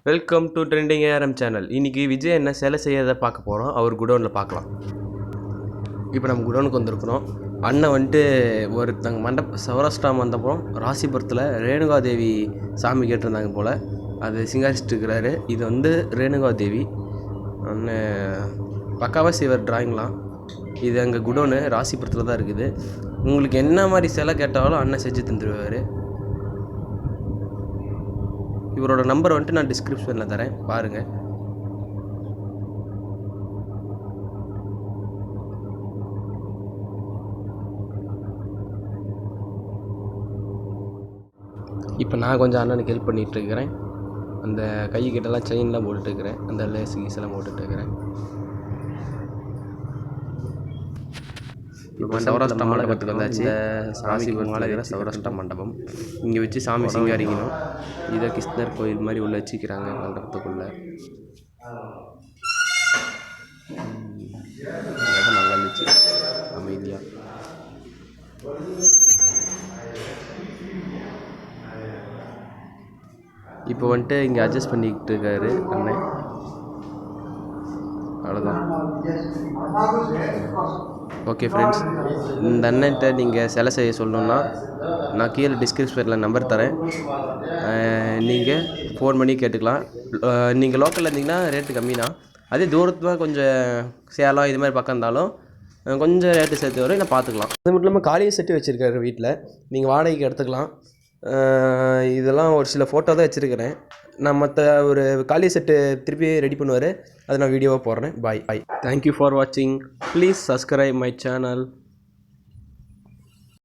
Welcome to trending ARM channel. இன்றைக்கி விஜய் என்ன சிலை செய்யறதை பார்க்க போகிறோம். அவர் குடோனில் பார்க்கலாம். இப்போ நம்ம குடோனுக்கு வந்திருக்கிறோம். அண்ணன் வந்துட்டு ஒருத்தங்க சௌராஷ்டிரா மண்டபம் ராசிபுரத்தில் ரேணுகாதேவி சாமி கேட்டிருந்தாங்க போல், அது சிங்காரிச்சிட்டு இருக்கிறாரு. இது வந்து ரேணுகாதேவி அண்ணன் பக்காவாக செய்வார் டிராயிங்லாம். இது எங்கள் குடோனு ராசிபுரத்தில் தான் இருக்குது. உங்களுக்கு என்ன மாதிரி சிலை கேட்டாலும் அண்ணன் செஞ்சு தந்துடுவார். இவரோட நம்பர் வந்துட்டு நான் டிஸ்கிரிப்ஷனில் தரேன், பாருங்கள். இப்போ நான் கொஞ்சம் அண்ணனுக்கு ஹெல்ப் பண்ணிகிட்ருக்கிறேன். அந்த கைக்கிட்டலாம் செயின்லாம் போட்டுட்ருக்கிறேன், அந்த லேஸ் கீஸெல்லாம் போட்டுட்ருக்கிறேன். இப்போ சௌராஷ்டிரா மண்டபத்துக்கு வந்தாச்சு. ராசிபுரத்தில் சௌராஷ்டிரா மண்டபம். இங்கே வச்சு சாமி சிங்காரிக்கணும். இதை கிருஷ்ணர் கோயில் மாதிரி உள்ள வச்சுக்கிறாங்க மண்டபத்துக்குள்ளே. நல்லா இருந்துச்சு, அமைதியாக. இப்போ வந்துட்டு இங்கே அட்ஜஸ்ட் பண்ணிக்கிட்டு இருக்காரு அண்ணன். அவ்வளோதான். ஓகே ஃப்ரெண்ட்ஸ், இந்த அண்ணன்ட்ட நீங்கள் சிலை செய்ய சொல்லணுன்னா நான் கீழே டிஸ்கிரிப்ஷனில் நம்பர் தரேன், நீங்கள் ஃபோன் பண்ணி கேட்டுக்கலாம். நீங்கள் லோக்கலில் இருந்தீங்கன்னா ரேட்டு கம்மி தான். அதே தூரத்தில் கொஞ்சம் சேலம் இது மாதிரி பக்கம் இருந்தாலும் கொஞ்சம் ரேட்டு சேர்த்து வரும், இல்லை பார்த்துக்கலாம். அது மட்டும் இல்லாமல் காலிய செட்டு வச்சுருக்காரு வீட்டில், நீங்கள் வாடகைக்கு எடுத்துக்கலாம். இதெல்லாம் ஒரு சில ஃபோட்டோ தான் வச்சுருக்கிறேன். நான் மற்ற ஒரு காலிய செட்டு திருப்பி ரெடி பண்ணுவார், அதை நான் வீடியோவாக போடுறேன். பாய். தேங்க்யூ ஃபார் வாட்சிங். Please subscribe my channel.